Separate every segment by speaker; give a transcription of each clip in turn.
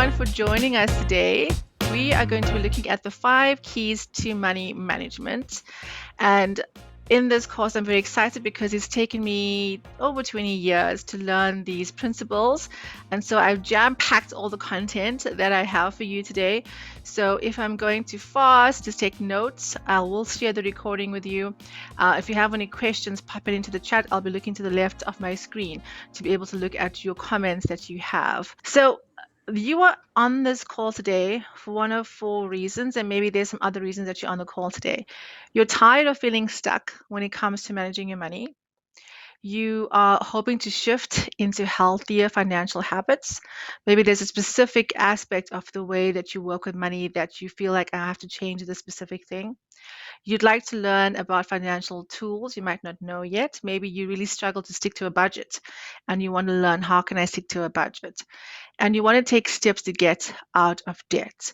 Speaker 1: everyone for joining us today. We are going to be looking at the 5 keys to money management. And in this course, I'm very excited because it's taken me over 20 years to learn these principles. And so I've jam-packed all the content that I have for you today. So if I'm going too fast, just take notes. I will share the recording with you. If you have any questions, pop it into the chat. I'll be looking to the left of my screen to be able to look at your comments that you have. So you are on this call today for one of 4 reasons, and maybe there's some other reasons that you're on the call today. You're tired of feeling stuck when it comes to managing your money. You are hoping to shift into healthier financial habits. Maybe there's a specific aspect of the way that you work with money that you feel like I have to change this specific thing. You'd like to learn about financial tools you might not know yet. Maybe you really struggle to stick to a budget and you want to learn, how can I stick to a budget? And you want to take steps to get out of debt.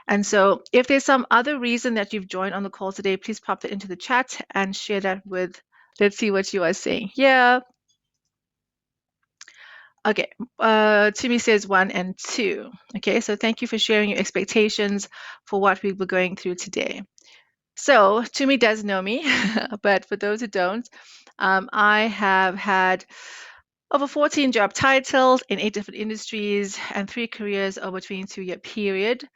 Speaker 1: And so if there's some other reason that you've joined on the call today, please pop that into the chat and share that with, let's see what you are saying. Yeah. Okay. Timmy says 1 and 2. Okay. So thank you for sharing your expectations for what we were going through today. So Tumi does know me, but for those who don't, I have had over 14 job titles in 8 different industries and 3 careers over a 22-year period.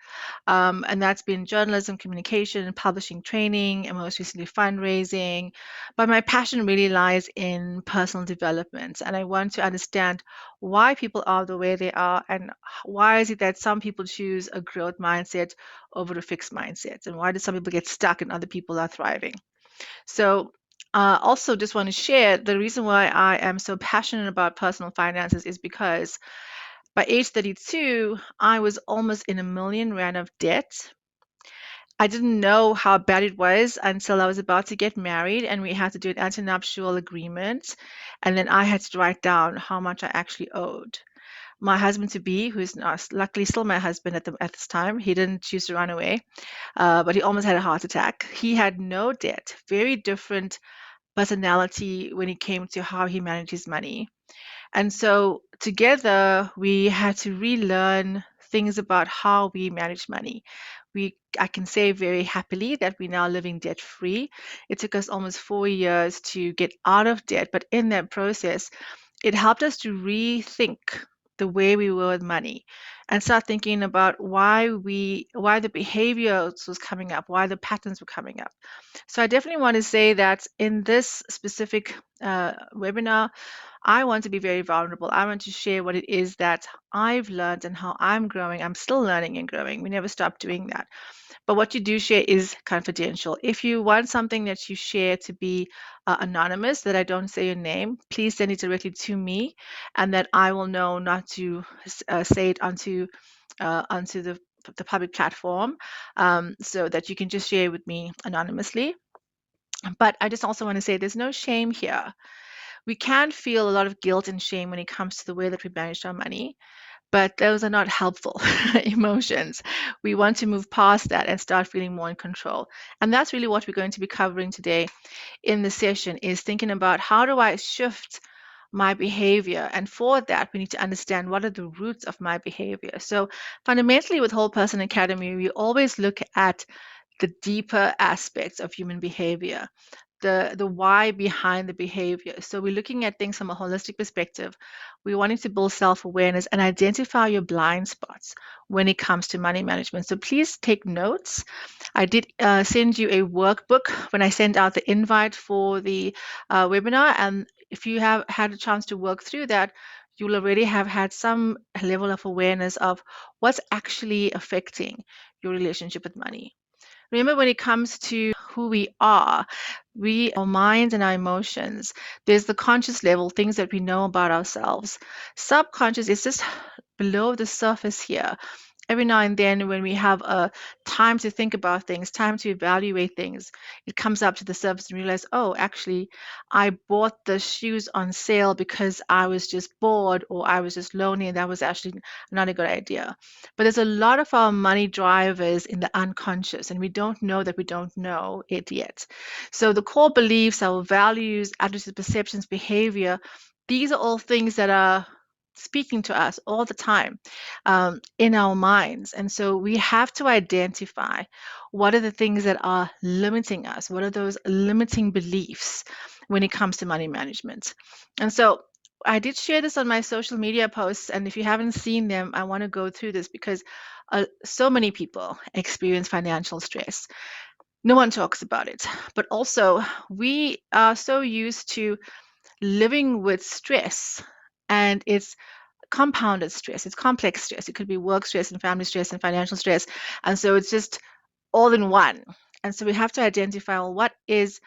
Speaker 1: And that's been journalism, communication, publishing, training, and most recently fundraising. But my passion really lies in personal development. And I want to understand why people are the way they are and why is it that some people choose a growth mindset over a fixed mindset? And why do some people get stuck and other people are thriving? So also just want to share the reason why I am so passionate about personal finances is because by age 32, I was almost in R1,000,000 of debt. I didn't know how bad it was until I was about to get married and we had to do an antenuptial agreement. And then I had to write down how much I actually owed. My husband to be, who's not, luckily still my husband at this time, he didn't choose to run away, but he almost had a heart attack. He had no debt, very different personality when it came to how he managed his money. And so together we had to relearn things about how we manage money. I can say very happily that we're now living debt free. It took us almost 4 years to get out of debt, but in that process, it helped us to rethink the way we were with money and start thinking about why the behaviors was coming up, why the patterns were coming up. So I definitely want to say that in this specific webinar, I want to be very vulnerable. I want to share what it is that I've learned and how I'm growing. I'm still learning and growing. We never stop doing that. But what you do share is confidential. If you want something that you share to be anonymous, that I don't say your name, please send it directly to me, and that I will know not to say it onto the public platform, so that you can just share with me anonymously. But I just also want to say there's no shame here. We can feel a lot of guilt and shame when it comes to the way that we manage our money, but those are not helpful emotions. We want to move past that and start feeling more in control. And that's really what we're going to be covering today in the session, is thinking about how do I shift my behavior. And for that, we need to understand what are the roots of my behavior. So fundamentally with Whole Person Academy, we always look at the deeper aspects of human behavior, the why behind the behavior. So we're looking at things from a holistic perspective. We're wanting to build self-awareness and identify your blind spots when it comes to money management. So please take notes. I did send you a workbook when I sent out the invite for the webinar. And if you have had a chance to work through that, you'll already have had some level of awareness of what's actually affecting your relationship with money. Remember, when it comes to who we are, our minds and our emotions, there's the conscious level, things that we know about ourselves. Subconscious is just below the surface here. Every now and then when we have a time to think about things, time to evaluate things, it comes up to the surface and realize, oh, actually, I bought the shoes on sale because I was just bored or I was just lonely, and that was actually not a good idea. But there's a lot of our money drivers in the unconscious, and we don't know that we don't know it yet. So the core beliefs, our values, attitudes, perceptions, behavior, these are all things that are speaking to us all the time in our minds. And so we have to identify what are the things that are limiting us, what are those limiting beliefs when it comes to money management. And so I did share this on my social media posts, and if you haven't seen them, I want to go through this because so many people experience financial stress. No one talks about it, but also we are so used to living with stress, and it's compounded stress, it's complex stress. It could be work stress and family stress and financial stress. And so it's just all in one. And so we have to identify, well, what is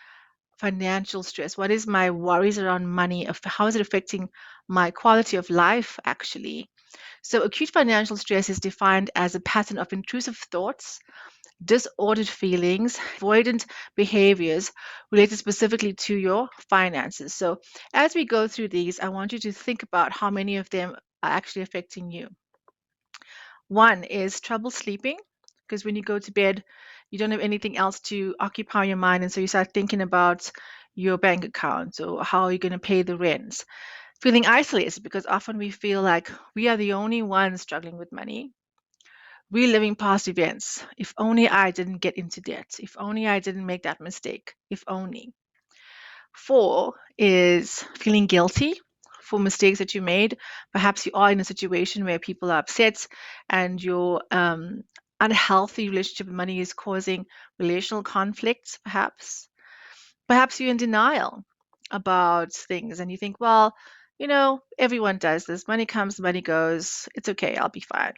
Speaker 1: financial stress? What is my worries around money? How is it affecting my quality of life, actually? So acute financial stress is defined as a pattern of intrusive thoughts, disordered feelings, avoidant behaviors related specifically to your finances. So, as we go through these, I want you to think about how many of them are actually affecting you. One is trouble sleeping, because when you go to bed, you don't have anything else to occupy your mind. And so you start thinking about your bank account or how are you going to pay the rent. Feeling isolated, because often we feel like we are the only ones struggling with money. Reliving past events. If only I didn't get into debt. If only I didn't make that mistake. If only. Four is feeling guilty for mistakes that you made. Perhaps you are in a situation where people are upset and your unhealthy relationship with money is causing relational conflicts, perhaps. Perhaps you're in denial about things and you think, well, everyone does this. Money comes, money goes. It's okay. I'll be fine.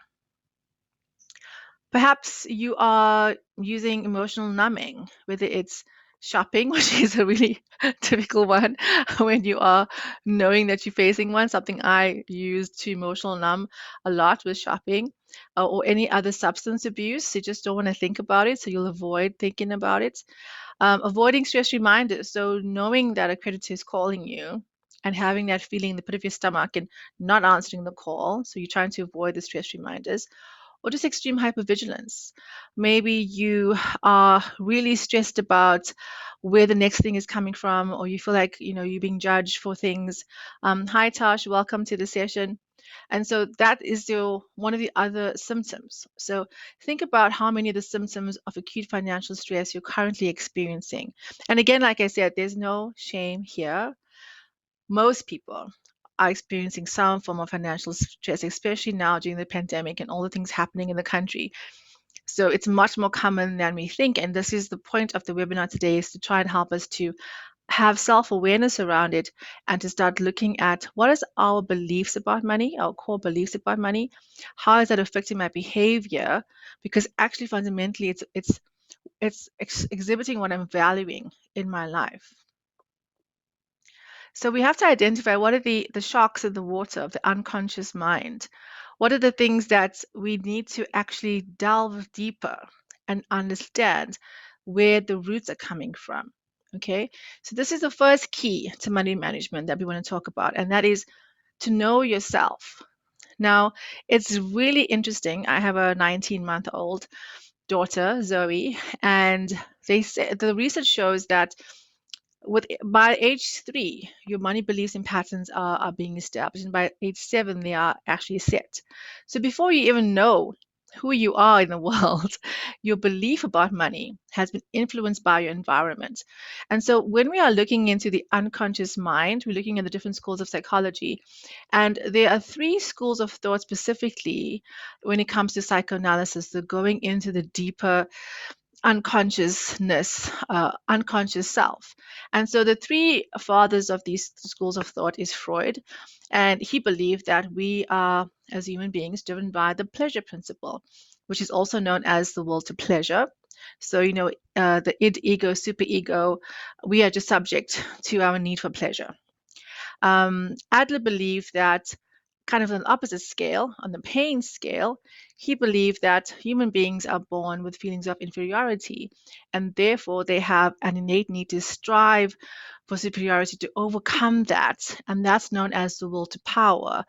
Speaker 1: Perhaps you are using emotional numbing, whether it's shopping, which is a really typical one when you are knowing that you're facing one. Something I use to emotional numb a lot with shopping, or any other substance abuse. You just don't want to think about it, so you'll avoid thinking about it. Avoiding stress reminders. So knowing that a creditor is calling you and having that feeling in the pit of your stomach and not answering the call. So you're trying to avoid the stress reminders, or just extreme hypervigilance. Maybe you are really stressed about where the next thing is coming from, or you feel like you're being judged for things. Hi, Tash, welcome to the session. And so that is one of the other symptoms. So think about how many of the symptoms of acute financial stress you're currently experiencing. And again, like I said, there's no shame here. Most people are experiencing some form of financial stress, especially now during the pandemic and all the things happening in the country. So it's much more common than we think. And this is the point of the webinar today, is to try and help us to have self-awareness around it and to start looking at what is our beliefs about money, our core beliefs about money. How is that affecting my behavior? Because actually fundamentally it's exhibiting what I'm valuing in my life. So we have to identify what are the sharks in the water of the unconscious mind. What are the things that we need to actually delve deeper and understand where the roots are coming from? Okay, so this is the first key to money management that we want to talk about, and that is to know yourself. Now, it's really interesting. I have a 19-month-old daughter, Zoe, and they say the research shows that by age 3, your money beliefs and patterns are being established, and by age 7, they are actually set. So before you even know who you are in the world, your belief about money has been influenced by your environment. And so when we are looking into the unconscious mind, we're looking at the different schools of psychology, and there are 3 schools of thought specifically when it comes to psychoanalysis. They're going into the deeper unconsciousness, unconscious self. And so the 3 fathers of these schools of thought is Freud, and he believed that we are, as human beings, driven by the pleasure principle, which is also known as the will to pleasure. So, the id, ego, superego, we are just subject to our need for pleasure. Adler believed that, kind of on the opposite scale, on the pain scale, he believed that human beings are born with feelings of inferiority, and therefore they have an innate need to strive for superiority, to overcome that, and that's known as the will to power.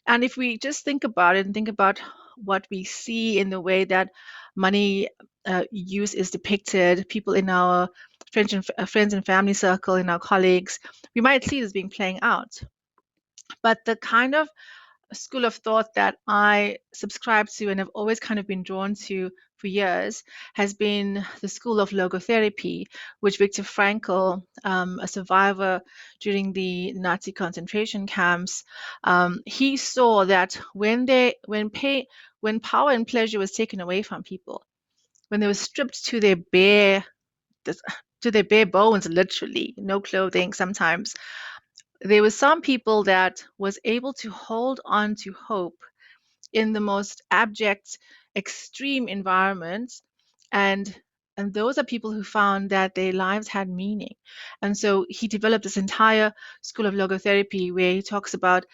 Speaker 1: And if we just think about it and think about what we see in the way that money use is depicted, people in our friends and family circle, in our colleagues, we might see this being playing out. But the kind of school of thought that I subscribe to and have always kind of been drawn to for years has been the school of logotherapy, which Viktor Frankl, a survivor during the Nazi concentration camps, he saw that when power and pleasure was taken away from people, when they were stripped to their bare bones, literally, no clothing sometimes, there were some people that was able to hold on to hope in the most abject, extreme environments, and those are people who found that their lives had meaning. And so he developed this entire school of logotherapy where he talks about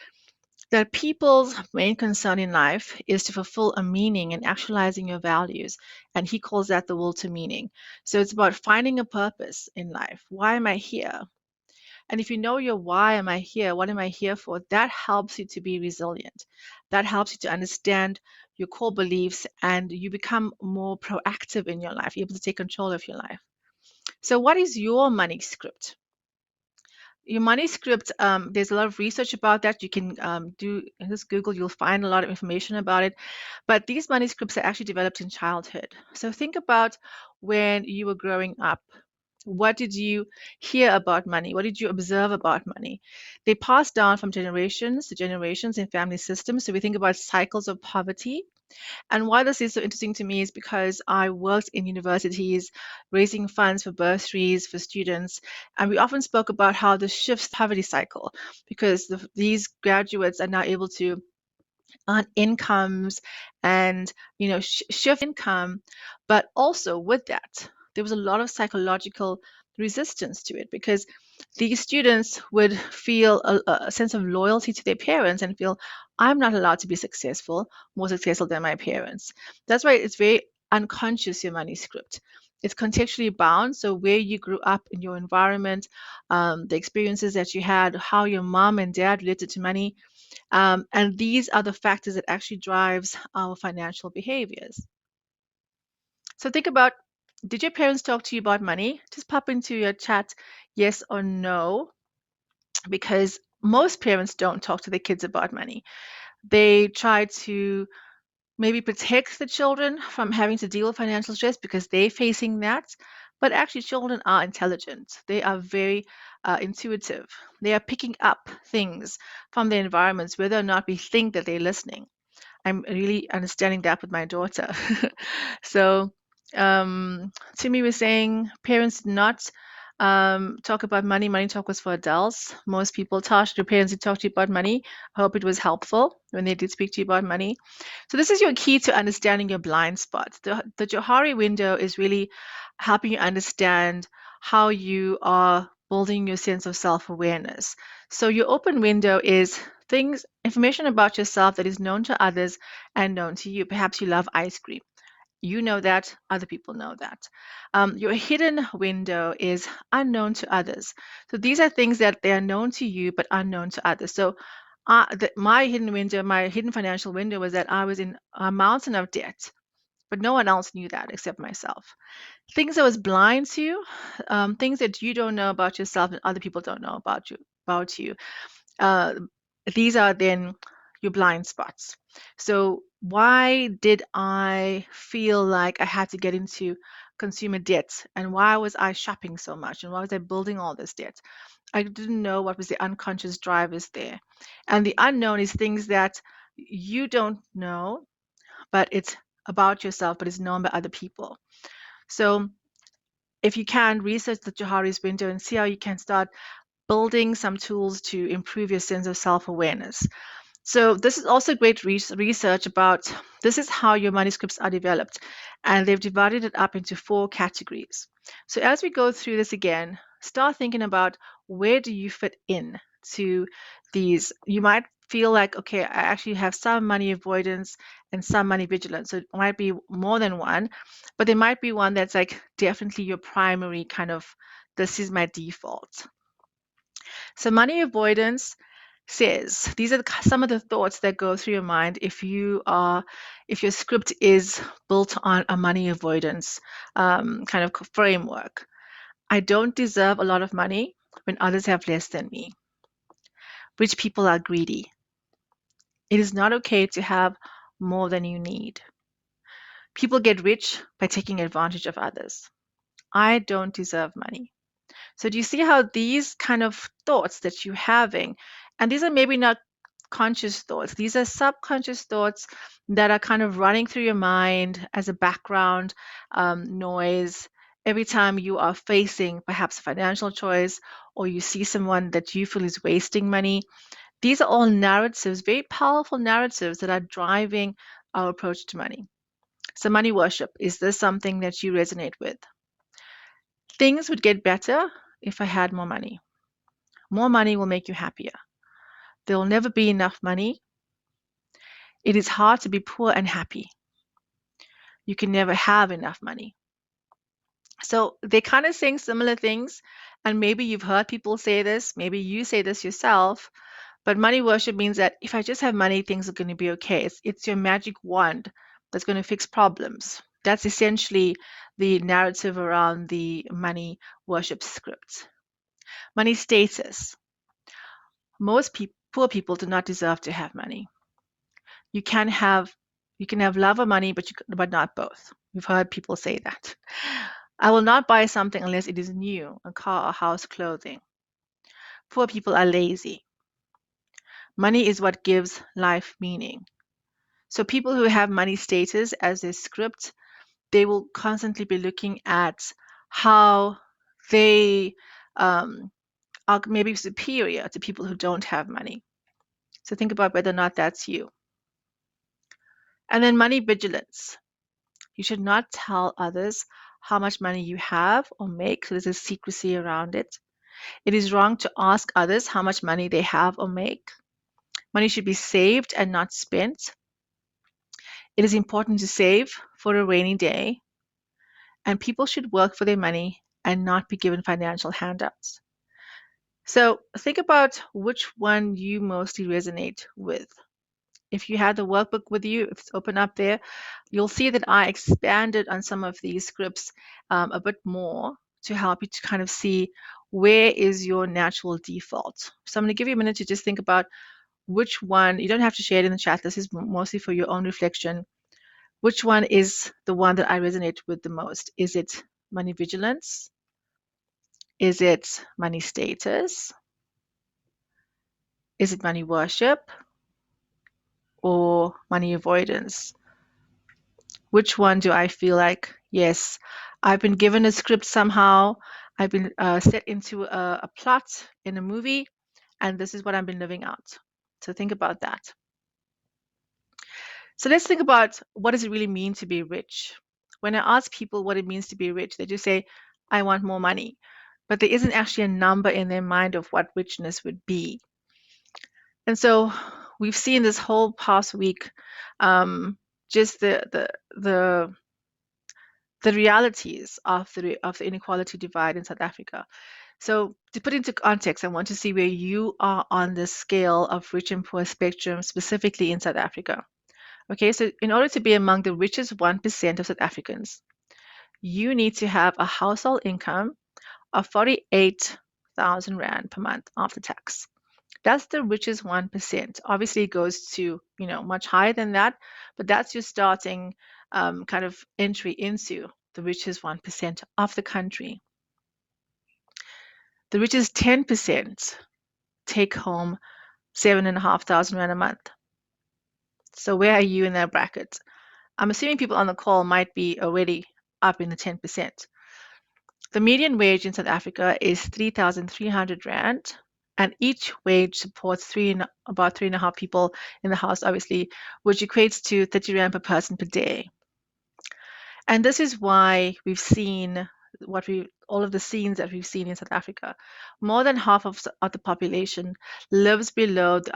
Speaker 1: that people's main concern in life is to fulfill a meaning and actualizing your values. And he calls that the will to meaning. So it's about finding a purpose in life. Why am I here? And if you know your why am I here, what am I here for, that helps you to be resilient. That helps you to understand your core beliefs and you become more proactive in your life, you're able to take control of your life. So, what is your money script? Your money script, there's a lot of research about that. You can do just Google, you'll find a lot of information about it. But these money scripts are actually developed in childhood. So think about when you were growing up. What did you hear about money? What did you observe about money? They pass down from generations to generations in family systems. So we think about cycles of poverty. And why this is so interesting to me is because I worked in universities raising funds for bursaries for students. And we often spoke about how this shifts the poverty cycle because these graduates are now able to earn incomes and shift income, but also with that there was a lot of psychological resistance to it because these students would feel a sense of loyalty to their parents and feel I'm not allowed to be successful, more successful than my parents. That's why it's very unconscious, your money script. It's contextually bound, so where you grew up in your environment, the experiences that you had, how your mom and dad related to money, and these are the factors that actually drives our financial behaviors. So think about, did your parents talk to you about money? Just pop into your chat yes or no, because most parents don't talk to their kids about money. They try to maybe protect the children from having to deal with financial stress because they're facing that. But actually, children are intelligent. They are very intuitive. They are picking up things from their environments, whether or not we think that they're listening. I'm really understanding that with my daughter. So, Timmy was saying parents did not talk about money. Money talk was for adults. Most people taught your parents to talk to you about money. I hope it was helpful when they did speak to you about money. So this is your key to understanding your blind spots. The Johari window is really helping you understand how you are building your sense of self-awareness. So your open window is information about yourself that is known to others and known to you. Perhaps you love ice cream. You know that, other people know that. Your hidden window is unknown to others. So these are things that they are known to you but unknown to others. So my hidden window, my hidden financial window was that I was in a mountain of debt, but no one else knew that except myself. Things I was blind to, things that you don't know about yourself and other people don't know about you. Uh, these are then your blind spots. So why did I feel like I had to get into consumer debt? And why was I shopping so much? And why was I building all this debt? I didn't know what was the unconscious drivers there. And the unknown is things that you don't know, but it's about yourself, but it's known by other people. So if you can, research the Johari's window and see how you can start building some tools to improve your sense of self-awareness. So this is also great research about this is how your manuscripts are developed, and they've divided it up into 4 categories. So as we go through this again, start thinking about where do you fit in to these. You might feel like, okay, I actually have some money avoidance and some money vigilance. So it might be more than one, but there might be one that's like definitely your primary kind of, this is my default. So money avoidance says these are some of the thoughts that go through your mind if your script is built on a money avoidance kind of framework. I don't deserve a lot of money when others have less than me. Rich people are greedy. It is not okay to have more than you need. People get rich by taking advantage of others. I don't deserve money. So do you see how these kind of thoughts that you're having, and these are maybe not conscious thoughts, these are subconscious thoughts that are kind of running through your mind as a background noise every time you are facing perhaps a financial choice or you see someone that you feel is wasting money. These are all narratives, very powerful narratives that are driving our approach to money. So money worship, is this something that you resonate with? Things would get better if I had more money. More money will make you happier. There will never be enough money. It is hard to be poor and happy. You can never have enough money. So they're kind of saying similar things. And maybe you've heard people say this, maybe you say this yourself. But money worship means that if I just have money, things are going to be okay. It's your magic wand that's going to fix problems. That's essentially the narrative around the money worship script. Money status. Most poor people do not deserve to have money. You can have love or money, but not both. We've heard people say that. I will not buy something unless it is new, a car, a house, clothing. Poor people are lazy. Money is what gives life meaning. So people who have money status as their script, they will constantly be looking at how they are maybe superior to people who don't have money. So think about whether or not that's you. And then money vigilance. You should not tell others how much money you have or make, so there's a secrecy around it. It is wrong to ask others how much money they have or make. Money should be saved and not spent. It is important to save for a rainy day, and people should work for their money and not be given financial handouts. So think about which one you mostly resonate with. If you had the workbook with you, if it's open up there, you'll see that I expanded on some of these scripts a bit more to help you to kind of see where is your natural default. So I'm going to give you a minute to just think about which one. You don't have to share it in the chat. This is mostly for your own reflection. Which one is the one that I resonate with the most? Is it money vigilance? Is it money status? Is it money worship? Or money avoidance? Which one do I feel like, yes, I've been given a script somehow, I've been set into a plot in a movie, and this is what I've been living out. So think about that. So let's think about, what does it really mean to be rich? When I ask people what it means to be rich, they just say, I want more money. But there isn't actually a number in their mind of what richness would be. And so we've seen this whole past week just the realities of the inequality divide in South Africa. So to put into context, I want to see where you are on the scale of rich and poor spectrum, specifically in South Africa. Okay, so in order to be among the richest 1% of South Africans, you need to have a household income of 48,000 Rand per month after tax. That's the richest 1%. Obviously, it goes to, much higher than that, but that's your starting kind of entry into the richest 1% of the country. The richest 10% take home 7,500 Rand a month. So where are you in that bracket? I'm assuming people on the call might be already up in the 10%. The median wage in South Africa is 3,300 Rand, and each wage supports about 3.5 people in the house, obviously, which equates to 30 Rand per person per day. And this is why we've seen all of the scenes that we've seen in South Africa. More than half of the population lives below the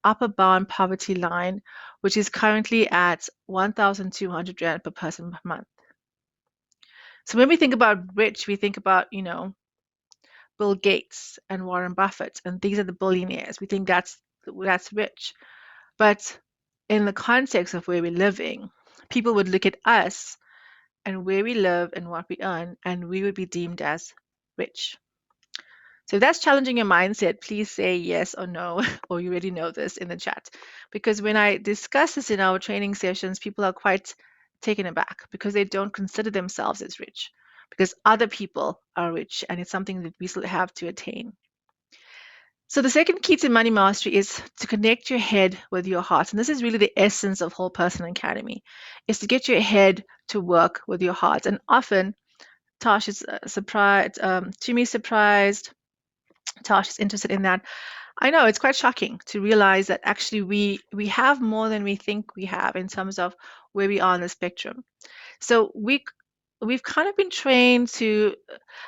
Speaker 1: upper bound poverty line, which is currently at 1,200 Rand per person per month. So when we think about rich, we think about, Bill Gates and Warren Buffett, and these are the billionaires. We think that's rich. But in the context of where we're living, people would look at us and where we live and what we earn, and we would be deemed as rich. So if that's challenging your mindset, please say yes or no, or you already know this in the chat. Because when I discuss this in our training sessions, people are quite taken aback because they don't consider themselves as rich, because other people are rich and it's something that we still have to attain. So the second key to money mastery is to connect your head with your heart. And this is really the essence of Whole Person Academy, is to get your head to work with your heart. And often Tosh is surprised, Jimmy's surprised, Tosh is interested in that. I know it's quite shocking to realize that actually we have more than we think we have in terms of where we are on the spectrum. So we've kind of been trained to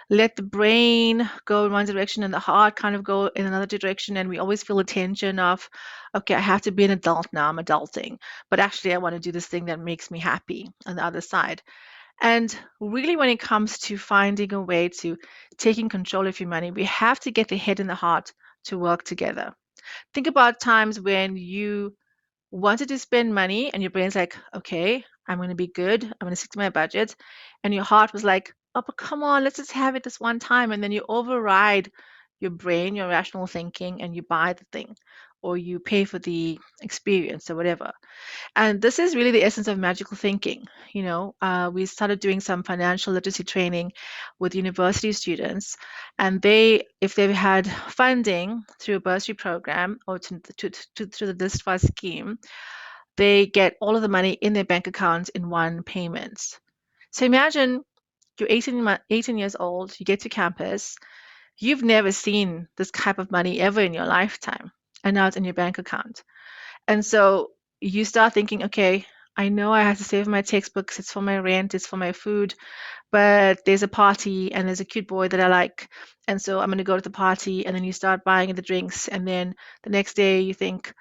Speaker 1: let the brain go in one direction and the heart kind of go in another direction, and we always feel the tension of, okay, I have to be an adult now, I'm adulting, but actually I want to do this thing that makes me happy on the other side. And really, when it comes to finding a way to taking control of your money, we have to get the head and the heart to work together. Think about times when you wanted to spend money and your brain's like, okay, I'm going to be good. I'm going to stick to my budget. And your heart was like, oh, but come on, let's just have it this one time. And then you override your brain, your rational thinking, and you buy the thing or you pay for the experience or whatever. And this is really the essence of magical thinking. We started doing some financial literacy training with university students, and if they've had funding through a bursary program or through the Disfund scheme, they get all of the money in their bank account in one payment. So imagine you're 18 years old, you get to campus, you've never seen this type of money ever in your lifetime, and now it's in your bank account. And so you start thinking, okay, I know I have to save my textbooks, it's for my rent, it's for my food, but there's a party and there's a cute boy that I like. And so I'm going to go to the party. And then you start buying the drinks. And then the next day you think,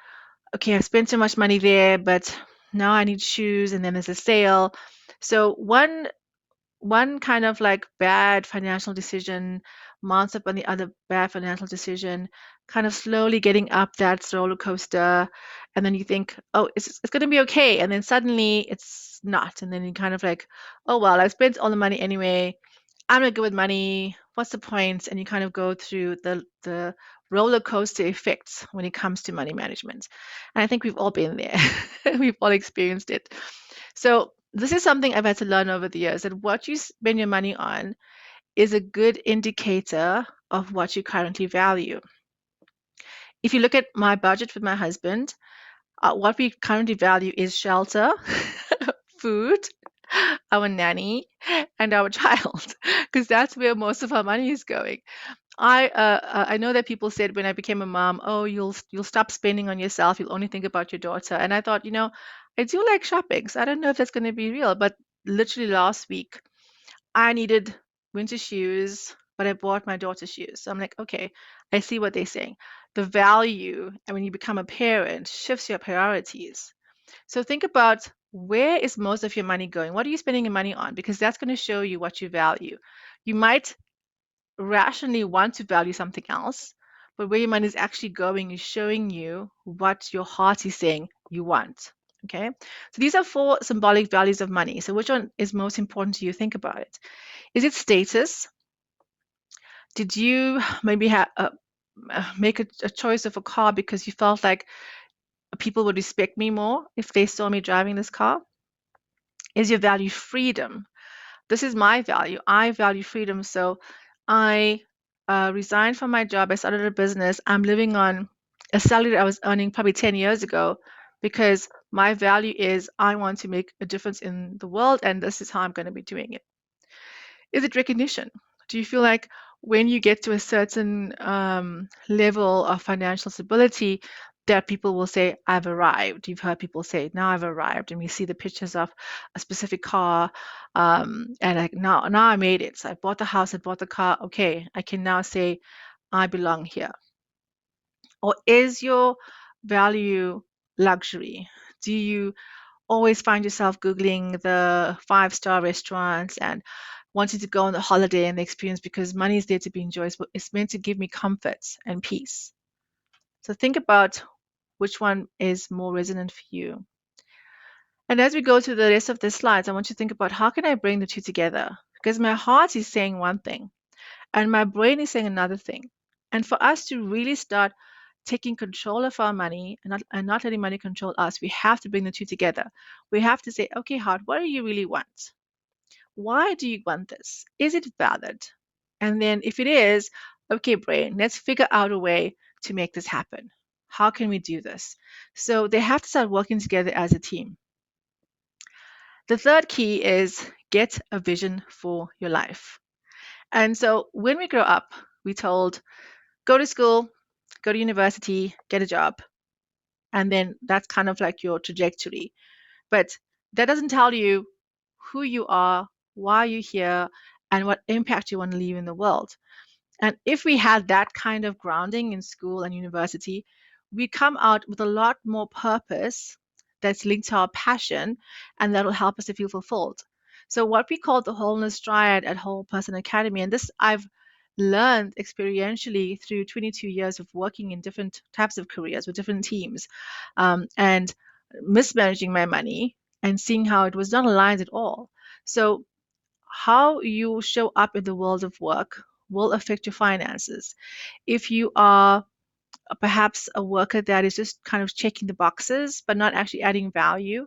Speaker 1: okay, I've spent so much money there, but now I need shoes. And then there's a sale. So one kind of like bad financial decision mounts up on the other bad financial decision, kind of slowly getting up that roller coaster. And then you think, oh, it's going to be okay. And then suddenly it's not. And then you kind of like, oh, well, I spent all the money anyway. I'm not good with money. What's the point? And you kind of go through the roller coaster effects when it comes to money management. And I think we've all been there. We've all experienced it. So this is something I've had to learn over the years, that what you spend your money on is a good indicator of what you currently value. If you look at my budget with my husband, what we currently value is shelter, food, our nanny, and our child, because that's where most of our money is going. I know that people said when I became a mom, oh, you'll stop spending on yourself. You'll only think about your daughter. And I thought, I do like shopping, so I don't know if that's going to be real. But literally last week, I needed winter shoes, but I bought my daughter's shoes. So I'm like, okay, I see what they're saying. The value, and when you become a parent, shifts your priorities. So think about, where is most of your money going? What are you spending your money on? Because that's going to show you what you value. You might rationally want to value something else, but where your money is actually going is showing you what your heart is saying you want. Okay, so these are 4 symbolic values of money. So which one is most important to you? Think about it. Is it status? Did you maybe make a choice of a car because you felt like people would respect me more if they saw me driving this car? Is your value freedom? This is my value. I value freedom. So I resigned from my job. I started a business. I'm living on a salary that I was earning probably 10 years ago, because my value is I want to make a difference in the world, and this is how I'm going to be doing it. Is it recognition? Do you feel like when you get to a certain level of financial stability, that people will say, I've arrived? You've heard people say, now I've arrived. And we see the pictures of a specific car. And like, now I made it. So I bought the house, I bought the car. Okay, I can now say, I belong here. Or is your value luxury? Do you always find yourself Googling the 5-star restaurants and wanting to go on the holiday and the experience, because money is there to be enjoyed, but it's meant to give me comfort and peace? So think about which one is more resonant for you. And as we go through the rest of the slides, I want you to think about, how can I bring the two together? Because my heart is saying one thing and my brain is saying another thing. And for us to really start taking control of our money and not letting money control us, we have to bring the two together. We have to say, okay, heart, what do you really want? Why do you want this? Is it valid? And then if it is, okay, brain, let's figure out a way to make this happen. How can we do this? So they have to start working together as a team. The third key is get a vision for your life. And so when we grow up, we told go to school, go to university, get a job. And then that's kind of like your trajectory. But that doesn't tell you who you are, why you're here, and what impact you want to leave in the world. And if we had that kind of grounding in school and university, we come out with a lot more purpose that's linked to our passion, and that'll help us to feel fulfilled. So, what we call the wholeness triad at Whole Person Academy, and this I've learned experientially through 22 years of working in different types of careers with different teams, and mismanaging my money and seeing how it was not aligned at all. So, how you show up in the world of work will affect your finances. If you are perhaps a worker that is just kind of checking the boxes but not actually adding value,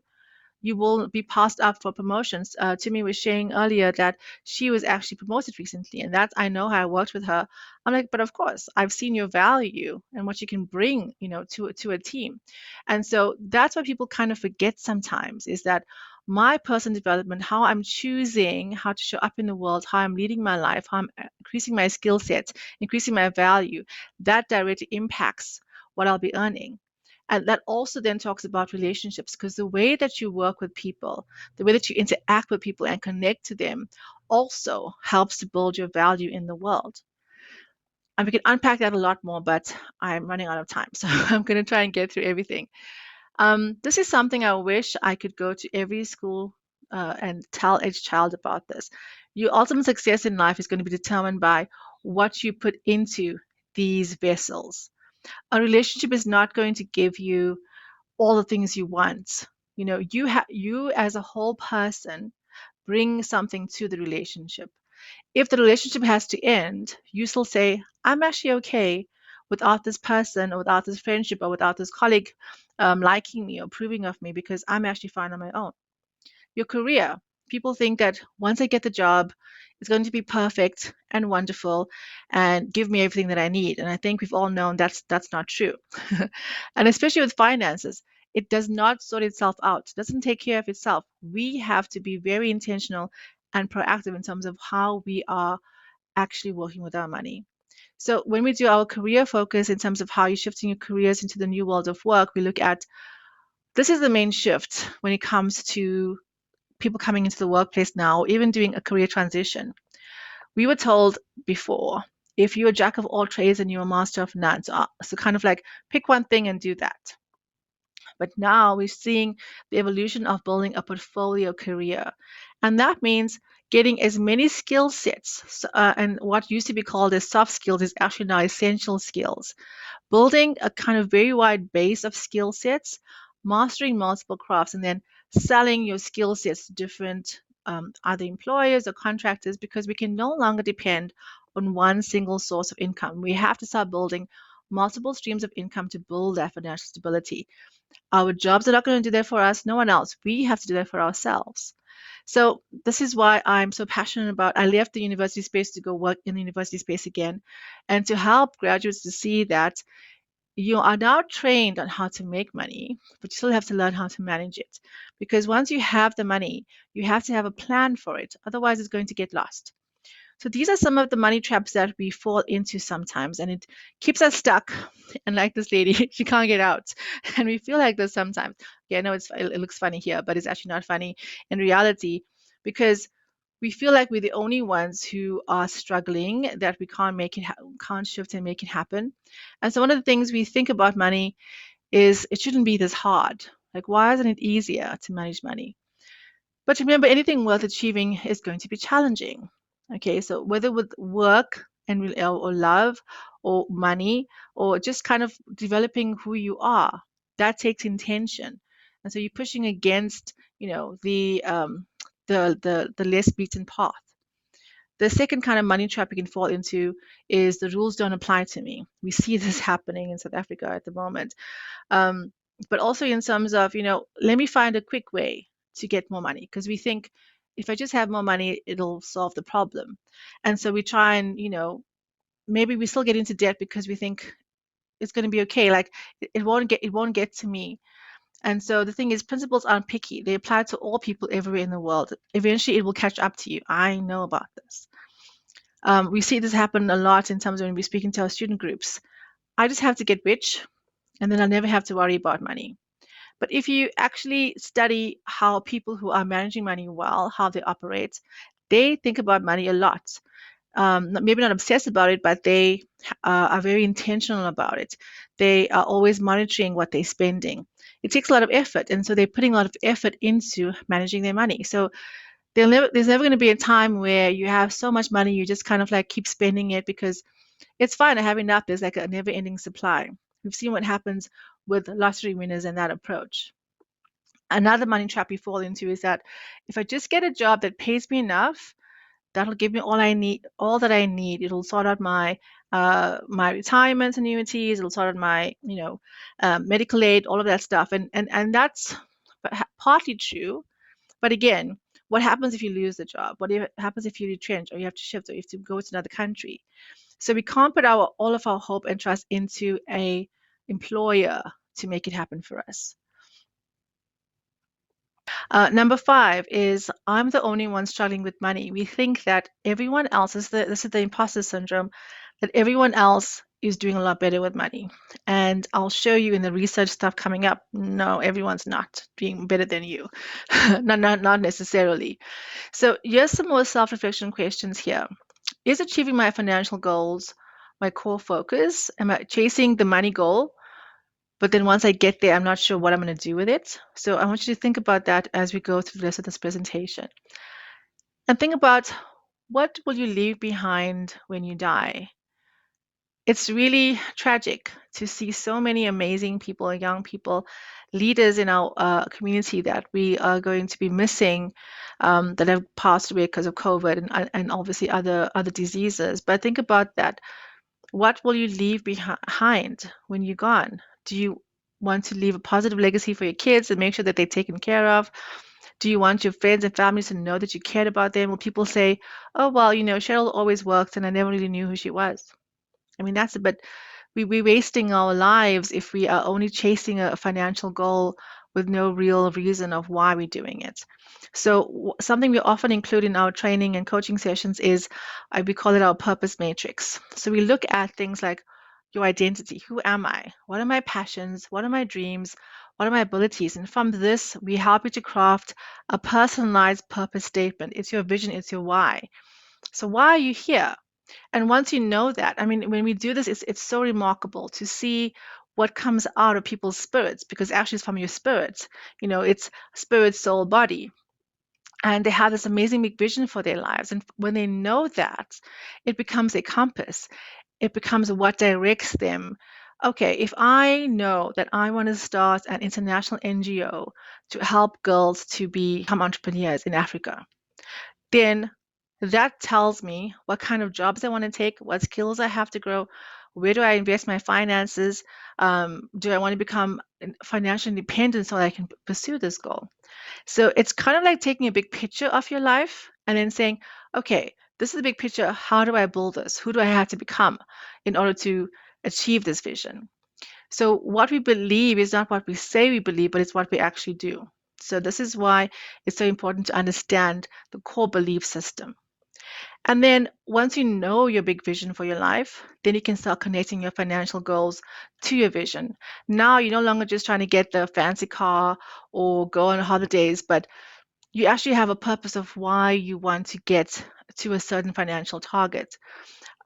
Speaker 1: you will be passed up for promotions. Timmy was sharing earlier that she was actually promoted recently, and that I know how I worked with her. I'm like, but of course, I've seen your value and what you can bring, to a team, and so that's what people kind of forget sometimes is that my personal development, how I'm choosing how to show up in the world, how I'm leading my life, how I'm increasing my skill sets, increasing my value, that directly impacts what I'll be earning. And that also then talks about relationships because the way that you work with people, the way that you interact with people and connect to them also helps to build your value in the world. And we can unpack that a lot more, but I'm running out of time. So I'm going to try and get through everything. This is something I wish I could go to every school and tell each child about this. Your ultimate success in life is going to be determined by what you put into these vessels. A relationship is not going to give you all the things you want. You as a whole person bring something to the relationship. If the relationship has to end, you still say, I'm actually okay without this person or without this friendship or without this colleague liking me or approving of me because I'm actually fine on my own. Your career. People think that once I get the job, it's going to be perfect and wonderful and give me everything that I need. And I think we've all known that's not true. And especially with finances, it does not sort itself out. It doesn't take care of itself. We have to be very intentional and proactive in terms of how we are actually working with our money. So when we do our career focus in terms of how you're shifting your careers into the new world of work, we look at this is the main shift when it comes to people coming into the workplace now, even doing a career transition. We were told before, if you're a jack of all trades and you're a master of none, so kind of like pick one thing and do that. But now we're seeing the evolution of building a portfolio career. And that means getting as many skill sets, and what used to be called as soft skills is actually now essential skills. Building a kind of very wide base of skill sets, mastering multiple crafts, and then selling your skill sets to different either employers or contractors because we can no longer depend on one single source of income. We have to start building multiple streams of income to build that financial stability. Our jobs are not going to do that for us, no one else. We have to do that for ourselves. So this is why I'm so passionate about. I left the university space to go work in the university space again, and to help graduates to see that you are now trained on how to make money, but you still have to learn how to manage it. Because once you have the money, you have to have a plan for it. Otherwise, it's going to get lost. So these are some of the money traps that we fall into sometimes, and it keeps us stuck. And like this lady, she can't get out, and we feel like this sometimes. Yeah, I know it looks funny here, but it's actually not funny in reality, because we feel like we're the only ones who are struggling, that we can't can't shift and make it happen. And so one of the things we think about money is it shouldn't be this hard. Like, why isn't it easier to manage money? But remember, anything worth achieving is going to be challenging. Okay, so whether with work and or love or money or just kind of developing who you are, that takes intention. And so you're pushing against, the less beaten path. The second kind of money trap you can fall into is the rules don't apply to me. We see this happening in South Africa at the moment. Um, but also in terms of, let me find a quick way to get more money, because we think if I just have more money, it'll solve the problem. And so we try and, maybe we still get into debt because we think it's going to be okay. Like it won't get to me. And so the thing is, principles aren't picky. They apply to all people everywhere in the world. Eventually, it will catch up to you. I know about this. We see this happen a lot in terms of when we're speaking to our student groups. I just have to get rich, and then I'll never have to worry about money. But if you actually study how people who are managing money well, how they operate, they think about money a lot. Maybe not obsessed about it, but they are very intentional about it. They are always monitoring what they're spending. It takes a lot of effort, and so they're putting a lot of effort into managing their money. So there's never going to be a time where you have so much money you just kind of like keep spending it because it's fine. I have enough. There's like a never-ending supply. We've seen what happens with lottery winners and that approach. Another money trap you fall into is that if I just get a job that pays me enough, that'll give me all that I need. It'll sort out my retirement annuities. It'll sort out my medical aid, all of that stuff. And that's partly true. But again, what happens if you lose the job? Happens if you retrench or you have to shift or you have to go to another country? So we can't put all of our hope and trust into a employer to make it happen for us. Number 5 is I'm the only one struggling with money. We think that everyone else this is the imposter syndrome, that everyone else is doing a lot better with money. And I'll show you in the research stuff coming up. No, everyone's not doing better than you. Not necessarily. So here's some more self-reflection questions here. Is achieving my financial goals my core focus? Am I chasing the money goal? But then once I get there, I'm not sure what I'm going to do with it. So I want you to think about that as we go through the rest of this presentation. And think about, what will you leave behind when you die? It's really tragic to see so many amazing people, young people, leaders in our community that we are going to be missing, that have passed away because of COVID and obviously other diseases. But think about that. What will you leave behind when you're gone? Do you want to leave a positive legacy for your kids and make sure that they're taken care of? Do you want your friends and families to know that you cared about them? Will people say, oh, well, Cheryl always worked and I never really knew who she was? I mean, that's a bit, we're wasting our lives if we are only chasing a financial goal with no real reason of why we're doing it. So something we often include in our training and coaching sessions is, we call it our purpose matrix. So we look at things like your identity. Who am I? What are my passions? What are my dreams? What are my abilities? And from this, we help you to craft a personalized purpose statement. It's your vision, it's your why. So why are you here? And once you know that, I mean, when we do this, it's so remarkable to see what comes out of people's spirits, because actually it's from your spirits. It's spirit, soul, body. And they have this amazing big vision for their lives. And when they know that, it becomes a compass. It becomes what directs them. Okay, if I know that I want to start an international NGO to help girls to become entrepreneurs in Africa, then that tells me what kind of jobs I want to take, what skills I have to grow, where do I invest my finances, do I want to become financially independent so that I can pursue this goal? So it's kind of like taking a big picture of your life and then saying, okay, this is the big picture. How do I build this? Who do I have to become in order to achieve this vision? So what we believe is not what we say we believe, but it's what we actually do. So this is why it's so important to understand the core belief system. And then once you know your big vision for your life, then you can start connecting your financial goals to your vision. Now you're no longer just trying to get the fancy car or go on holidays, but you actually have a purpose of why you want to get to a certain financial target.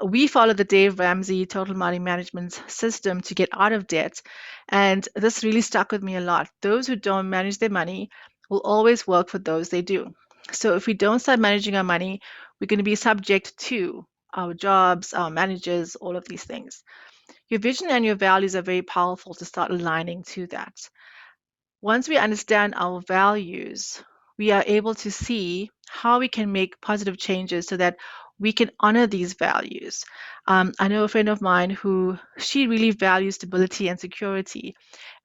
Speaker 1: We follow the Dave Ramsey total money management system to get out of debt. And this really stuck with me a lot. Those who don't manage their money will always work for those they do. So if we don't start managing our money, we're going to be subject to our jobs, our managers, all of these things. Your vision and your values are very powerful to start aligning to that. Once we understand our values, we are able to see how we can make positive changes so that we can honor these values. I know a friend of mine who she really values stability and security,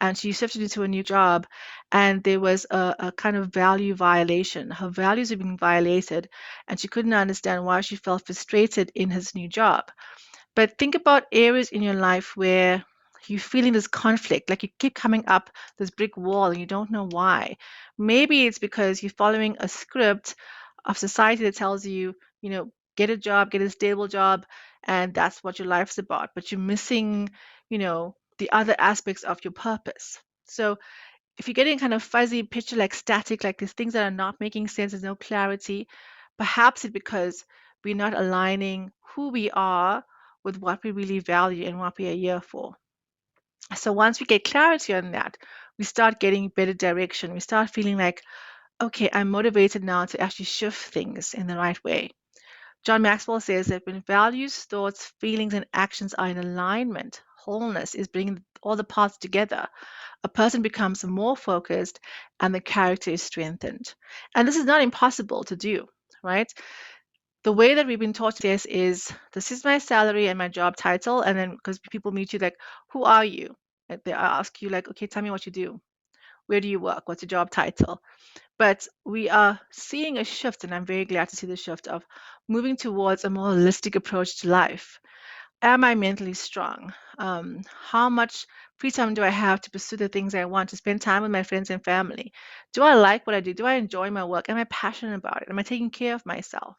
Speaker 1: and she shifted into a new job, and there was a kind of value violation. Her values were being violated, and she couldn't understand why she felt frustrated in his new job. But think about areas in your life where you're feeling this conflict, like you keep coming up this brick wall and you don't know why. Maybe it's because you're following a script of society that tells you, get a job, get a stable job, and that's what your life's about. But you're missing, the other aspects of your purpose. So if you're getting kind of fuzzy picture, like static, like these things that are not making sense, there's no clarity, perhaps it's because we're not aligning who we are with what we really value and what we are here for. So once we get clarity on that, we start getting better direction. We start feeling like, okay, I'm motivated now to actually shift things in the right way. John Maxwell says that when values, thoughts, feelings, and actions are in alignment, wholeness is bringing all the parts together. A person becomes more focused and the character is strengthened. And this is not impossible to do, right? The way that we've been taught this is my salary and my job title. And then because people meet you like, who are you? And they ask you like, okay, tell me what you do. Where do you work? What's your job title? But we are seeing a shift, and I'm very glad to see the shift of moving towards a more holistic approach to life. Am I mentally strong? How much free time do I have to pursue the things I want, to spend time with my friends and family? Do I like what I do? Do I enjoy my work? Am I passionate about it? Am I taking care of myself?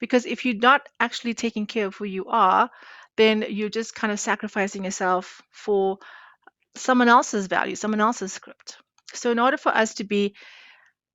Speaker 1: Because if you're not actually taking care of who you are, then you're just kind of sacrificing yourself for someone else's value, someone else's script. So, in order for us to be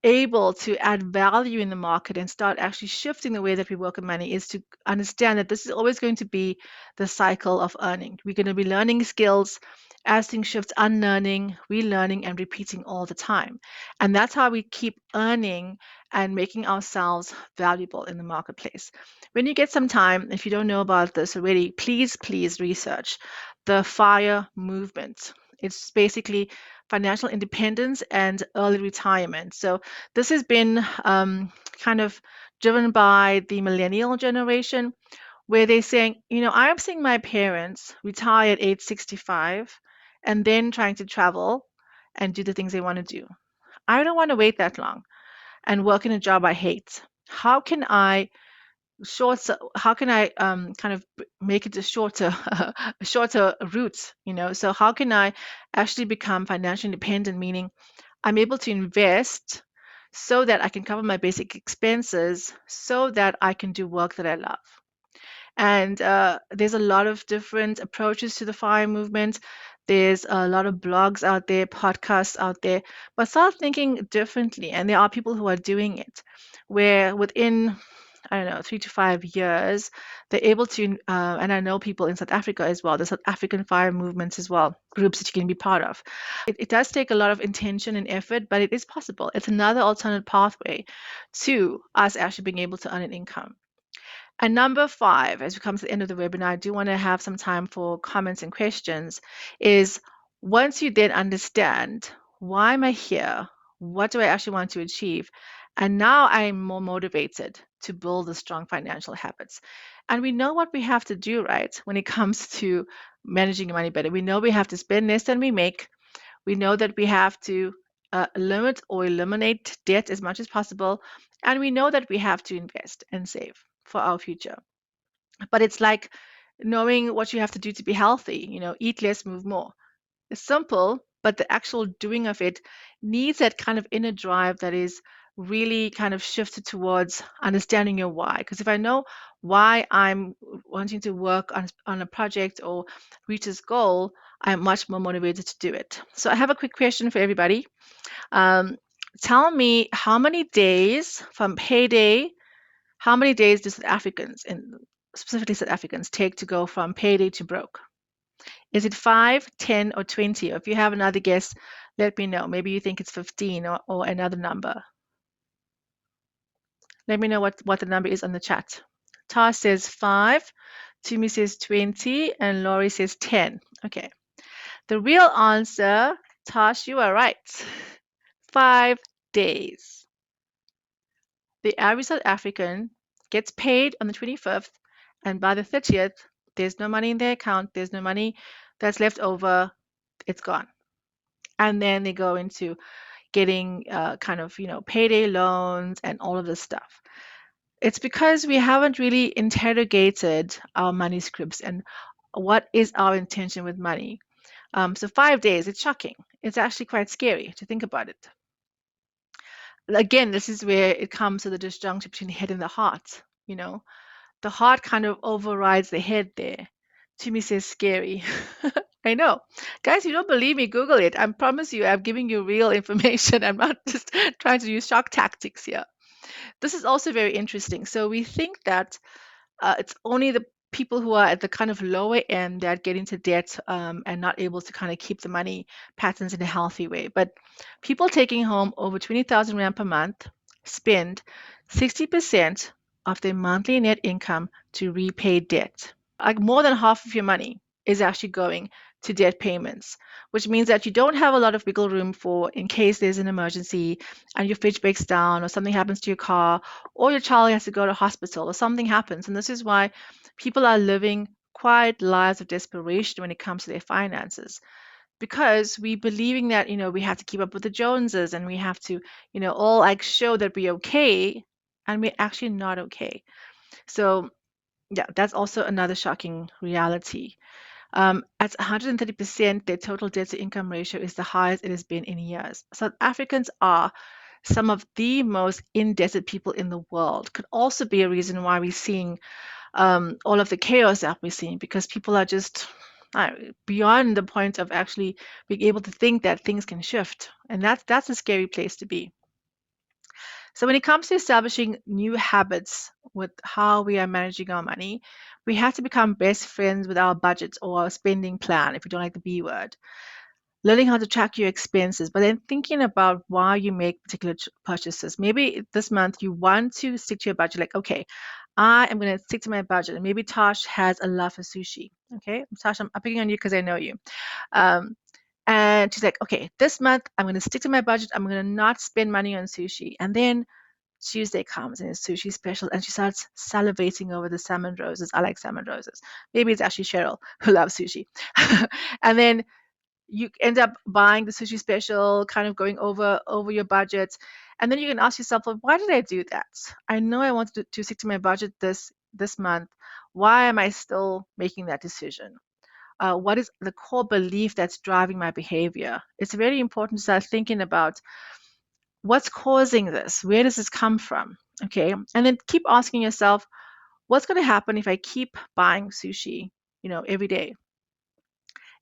Speaker 1: able to add value in the market and start actually shifting the way that we work with money is to understand that this is always going to be the cycle of earning. We're going to be learning skills as things shift, unlearning, relearning, and repeating all the time. And that's how we keep earning and making ourselves valuable in the marketplace. When you get some time, if you don't know about this already, please research the FIRE movement. It's basically financial independence and early retirement. So this has been kind of driven by the millennial generation, where they're saying, I'm seeing my parents retire at age 65 and then trying to travel and do the things they want to do. I don't want to wait that long and work in a job I hate. How can I kind of make it a shorter a shorter route, so how can I actually become financially independent, meaning I'm able to invest so that I can cover my basic expenses so that I can do work that I love. And there's a lot of different approaches to the FIRE movement. There's a lot of blogs out there, podcasts out there, but start thinking differently. And there are people who are doing it where within, I don't know, 3 to 5 years, they're able to, and I know people in South Africa as well, the South African FIRE movements as well, groups that you can be part of. It does take a lot of intention and effort, but it is possible. It's another alternate pathway to us actually being able to earn an income. And number 5, as we come to the end of the webinar, I do want to have some time for comments and questions, is once you then understand, why am I here? What do I actually want to achieve? And now I'm more motivated to build the strong financial habits. And we know what we have to do, right? When it comes to managing money better, we know we have to spend less than we make. We know that we have to limit or eliminate debt as much as possible. And we know that we have to invest and save for our future. But it's like knowing what you have to do to be healthy, eat less, move more. It's simple, but the actual doing of it needs that kind of inner drive that is really kind of shifted towards understanding your why. Because if I know why I'm wanting to work on a project or reach this goal, I'm much more motivated to do it. So I have a quick question for everybody. Tell me, how many days from payday, how many days do South Africans, and specifically South Africans, take to go from payday to broke? Is it 5, 10, or 20? Or if you have another guess, let me know. Maybe you think it's 15 or another number. Let me know what the number is on the chat. Tar says 5, Tumi says 20, and Laurie says 10. Okay. The real answer, Tash, you are right. 5 days. The average South African gets paid on the 25th, and by the 30th, there's no money in their account, there's no money that's left over, it's gone. And then they go into getting kind of, payday loans and all of this stuff. It's because we haven't really interrogated our money scripts and what is our intention with money. So 5 days, it's shocking. It's actually quite scary to think about it. Again, this is where it comes to the disjunction between the head and the heart. The heart kind of overrides the head there. To me, says scary. I know. Guys, you don't believe me, Google it. I promise you, I'm giving you real information. I'm not just trying to use shock tactics here. This is also very interesting. So we think that it's only the people who are at the kind of lower end that get into debt and not able to kind of keep the money patterns in a healthy way. But people taking home over 20,000 Rand per month spend 60% of their monthly net income to repay debt. Like more than half of your money is actually going to debt payments, which means that you don't have a lot of wiggle room for in case there's an emergency and your fridge breaks down or something happens to your car or your child has to go to hospital or something happens. And this is why people are living quiet lives of desperation when it comes to their finances, because we believing that we have to keep up with the Joneses and we have to all like show that we're okay, and we're actually not okay. So yeah, that's also another shocking reality. At 130%, their total debt to income ratio is the highest it has been in years. South Africans are some of the most indebted people in the world. Could also be a reason why we're seeing all of the chaos that we're seeing, because people are just beyond the point of actually being able to think that things can shift. And that's a scary place to be. So when it comes to establishing new habits with how we are managing our money, we have to become best friends with our budget or our spending plan, if you don't like the B word. Learning how to track your expenses, but then thinking about why you make particular purchases. Maybe this month you want to stick to your budget, like, okay, I am going to stick to my budget. And maybe Tosh has a love for sushi. Okay, Tosh, I'm picking on you because I know you. And she's like, okay, this month I'm going to stick to my budget. I'm going to not spend money on sushi. And then Tuesday comes and it's sushi special, and she starts salivating over the salmon roses. I like salmon roses. Maybe it's actually Cheryl who loves sushi. And then you end up buying the sushi special, kind of going over your budget. And then you can ask yourself, well, why did I do that? I know I wanted to stick to my budget this month. Why am I still making that decision? What is the core belief that's driving my behavior? It's very important to start thinking about what's causing this? Where does this come from? Okay. And then keep asking yourself, what's going to happen if I keep buying sushi, every day?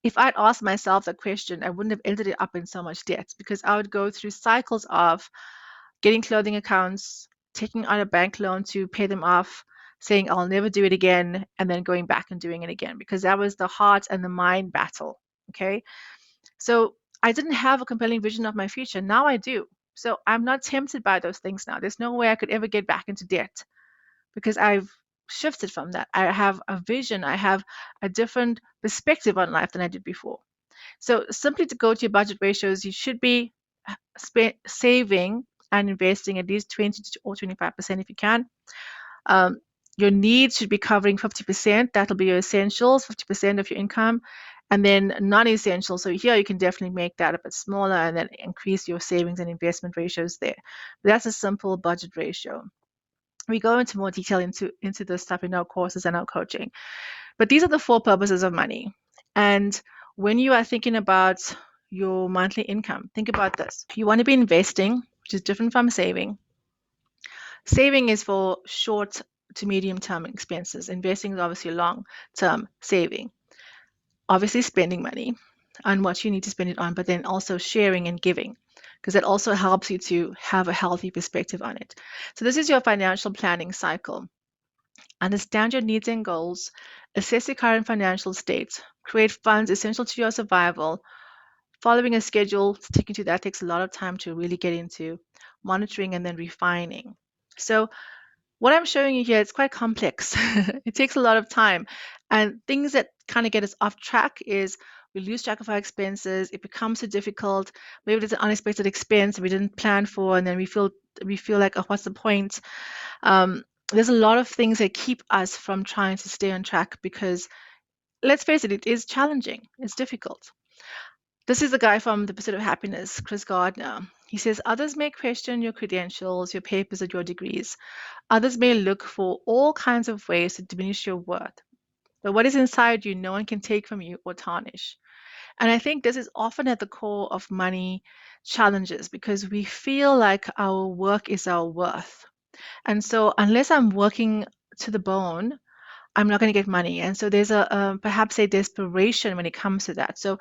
Speaker 1: If I'd asked myself that question, I wouldn't have ended up in so much debt, because I would go through cycles of getting clothing accounts, taking out a bank loan to pay them off, saying I'll never do it again, and then going back and doing it again, because that was the heart and the mind battle. Okay. So I didn't have a compelling vision of my future. Now I do. So I'm not tempted by those things now. There's no way I could ever get back into debt, because I've shifted from that. I have a vision. I have a different perspective on life than I did before. So simply to go to your budget ratios, you should be saving and investing at least 20 or 25% if you can. Your needs should be covering 50%. That'll be your essentials, 50% of your income, and then non-essential. So here you can definitely make that a bit smaller and then increase your savings and investment ratios there. But that's a simple budget ratio. We go into more detail into this stuff in our courses and our coaching. But these are the 4 purposes of money. And when you are thinking about your monthly income, think about this. You want to be investing, which is different from saving. Saving is for short to medium term expenses. Investing is obviously long term saving. Obviously spending money on what you need to spend it on, but then also sharing and giving, because that also helps you to have a healthy perspective on it. So this is your financial planning cycle. Understand your needs and goals, assess your current financial state, create funds essential to your survival. Following a schedule, sticking to that takes a lot of time to really get into monitoring and then refining. So what I'm showing you here is quite complex. It takes a lot of time. And things that kind of get us off track is we lose track of our expenses. It becomes so difficult. Maybe there's an unexpected expense we didn't plan for, and then we feel like, oh, what's the point? there's a lot of things that keep us from trying to stay on track because, let's face it, it is challenging. It's difficult. This is the guy from The Pursuit of Happiness, Chris Gardner. He says, others may question your credentials, your papers, or your degrees. Others may look for all kinds of ways to diminish your worth. But what is inside you, no one can take from you or tarnish. And I think this is often at the core of money challenges because we feel like our work is our worth. And so unless I'm working to the bone, I'm not going to get money. And so there's perhaps a desperation when it comes to that. So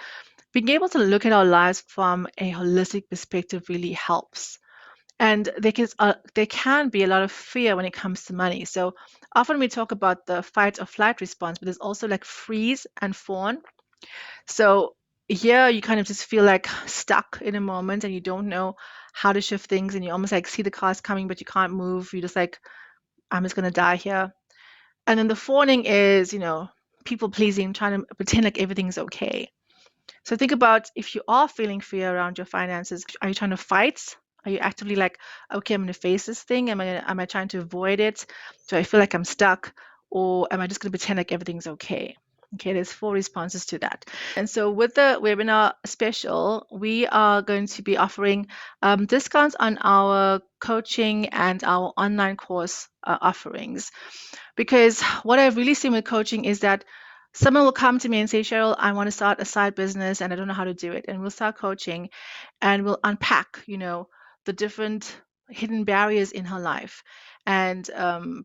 Speaker 1: being able to look at our lives from a holistic perspective really helps. And there can be a lot of fear when it comes to money. So often we talk about the fight or flight response, but there's also like freeze and fawn. So here you kind of just feel like stuck in a moment and you don't know how to shift things and you almost like see the cars coming, but you can't move. You're just like, I'm just going to die here. And then the fawning is, people pleasing, trying to pretend like everything's okay. So think about if you are feeling fear around your finances, are you trying to fight? Are you actively like, okay, I'm going to face this thing? Am I trying to avoid it? Do I feel like I'm stuck? Or am I just going to pretend like everything's okay? Okay, there's 4 responses to that. And so with the webinar special, we are going to be offering discounts on our coaching and our online course offerings. Because what I've really seen with coaching is that someone will come to me and say, Cheryl, I want to start a side business and I don't know how to do it. And we'll start coaching and we'll unpack, the different hidden barriers in her life. And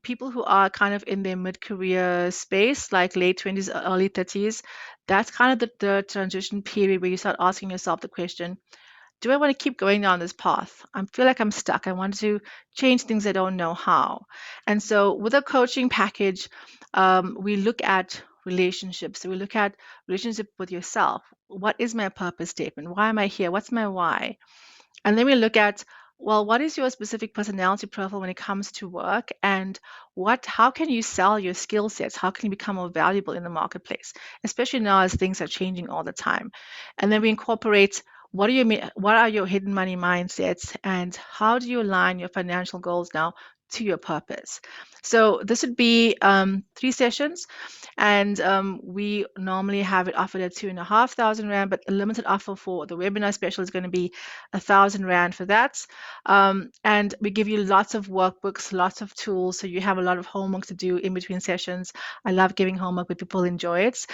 Speaker 1: people who are kind of in their mid-career space, like late 20s, early 30s, that's kind of the transition period where you start asking yourself the question, do I want to keep going down this path? I feel like I'm stuck. I want to change things I don't know how. And so with a coaching package, we look at relationships. So we look at relationship with yourself. What is my purpose statement? Why am I here? What's my why? And then we look at, well, what is your specific personality profile when it comes to work? And how can you sell your skill sets? How can you become more valuable in the marketplace, especially now as things are changing all the time? And then we incorporate what are your hidden money mindsets and how do you align your financial goals now to your purpose? So this would be 3 sessions, and we normally have it offered at 2,500 Rand, but the limited offer for the webinar special is going to be 1,000 Rand for that. And we give you lots of workbooks, lots of tools, so you have a lot of homework to do in between sessions. I love giving homework, but people enjoy it.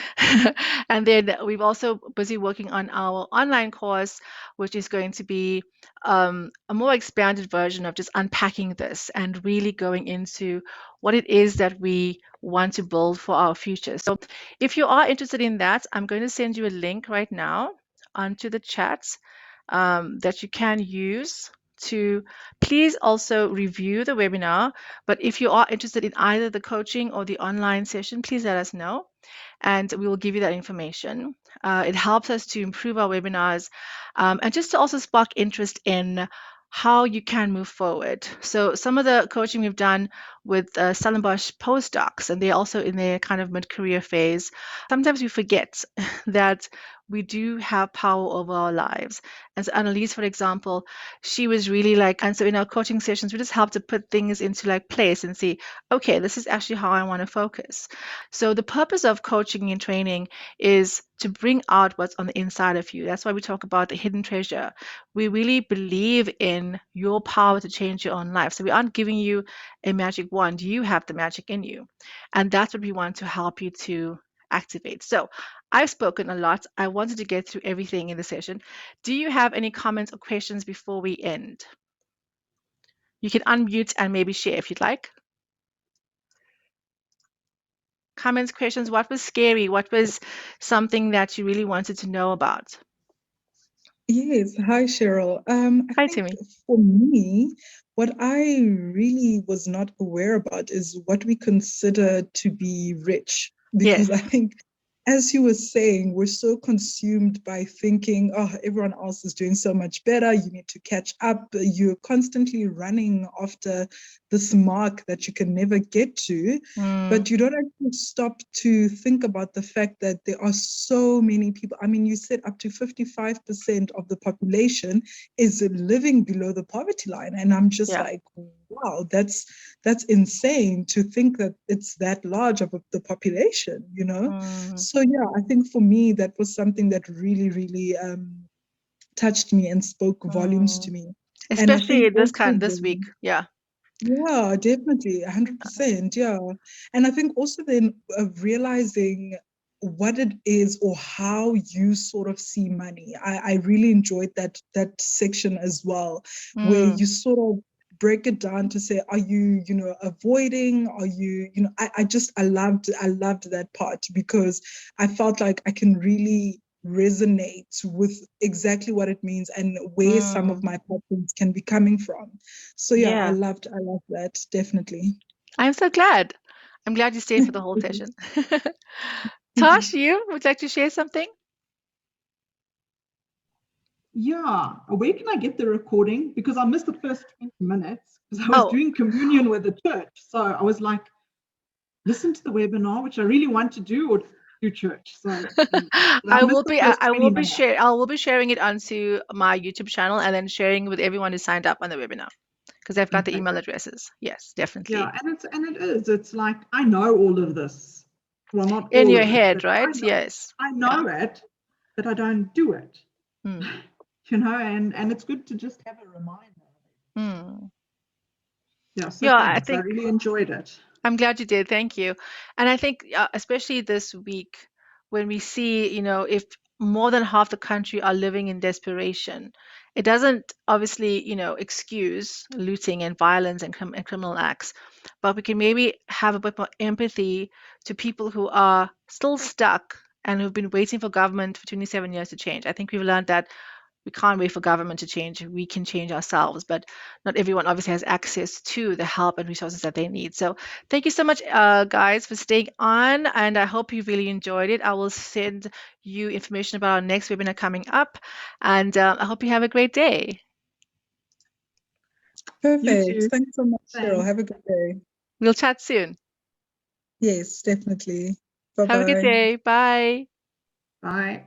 Speaker 1: And then we've also busy working on our online course, which is going to be a more expanded version of just unpacking this and really going into what it is that we want to build for our future. So if you are interested in that, I'm going to send you a link right now onto the chat that you can use to please also review the webinar. But if you are interested in either the coaching or the online session, please let us know and we will give you that information. It helps us to improve our webinars and just to also spark interest in how you can move forward. So some of the coaching we've done with Stellenbosch postdocs, and they're also in their kind of mid-career phase, sometimes we forget that we do have power over our lives. And so Annalise, for example, she was really like, and so in our coaching sessions, we just help to put things into like place and see, okay, this is actually how I want to focus. So the purpose of coaching and training is to bring out what's on the inside of you. That's why we talk about the hidden treasure. We really believe in your power to change your own life. So we aren't giving you a magic wand. You have the magic in you. And that's what we want to help you to activate. So I've spoken a lot. I wanted to get through everything in the session. Do you have any comments or questions before we end? You can unmute and maybe share if you'd like. Comments, questions, what was scary? What was something that you really wanted to know about?
Speaker 2: Yes. Hi, Cheryl.
Speaker 1: Hi,
Speaker 2: I think
Speaker 1: Timmy.
Speaker 2: for me, what I really was not aware about is what we consider to be rich.
Speaker 1: Yes.
Speaker 2: Because I think, as you were saying, we're so consumed by thinking, oh, everyone else is doing so much better. You need to catch up. You're constantly running after this mark that you can never get to, but you don't to stop to think about the fact that there are so many people. I mean, you said up to 55% of the population is living below the poverty line. And I'm just like, wow, that's insane to think that it's that large of the population, you know? So yeah, I think for me, that was something that really, really touched me and spoke volumes to me. And I
Speaker 1: Especially
Speaker 2: think also
Speaker 1: this week. Yeah.
Speaker 2: yeah, definitely, 100%. Yeah. And I think also then realizing what it is or how you sort of see money. I really enjoyed that section as well, where you sort of break it down to say, are you, you know, avoiding? Are you, you know, I loved that part because I felt like I can really resonate with exactly what it means and where some of my patterns can be coming from. So yeah, I loved that, definitely.
Speaker 1: I'm so glad. I'm glad you stayed for the whole session. Tosh, you would like to share something?
Speaker 3: Yeah. Where can I get the recording? Because I missed the first 20 minutes because I was doing communion with the church. So I was like, listen to the webinar, which I really want to do, or do church. So
Speaker 1: I will be sharing it onto my YouTube channel and then sharing with everyone who signed up on the webinar because I've got the email addresses. Yes, definitely.
Speaker 3: Yeah, and it is. It's like I know all of this. Well, not
Speaker 1: in
Speaker 3: all
Speaker 1: your
Speaker 3: of
Speaker 1: head,
Speaker 3: it,
Speaker 1: right? Yes.
Speaker 3: I know it, but I don't do it. You know, and it's good to just have a reminder. Yeah, so thanks. I really enjoyed it.
Speaker 1: I'm glad you did. Thank you. And I think especially this week when we see, you know, if more than half the country are living in desperation, it doesn't obviously, you know, excuse looting and violence and criminal acts, but we can maybe have a bit more empathy to people who are still stuck and who've been waiting for government for 27 years to change. I think we've learned that we can't wait for government to change. We can change ourselves, but not everyone obviously has access to the help and resources that they need. So thank you so much, guys, for staying on, and I hope you really enjoyed it. I will send you information about our next webinar coming up, and I hope you have a great day.
Speaker 2: Perfect. Thanks so much, Cheryl. Have a good day.
Speaker 1: We'll chat soon.
Speaker 2: Yes, definitely. Bye-bye.
Speaker 1: Have a good day. Bye.
Speaker 3: Bye.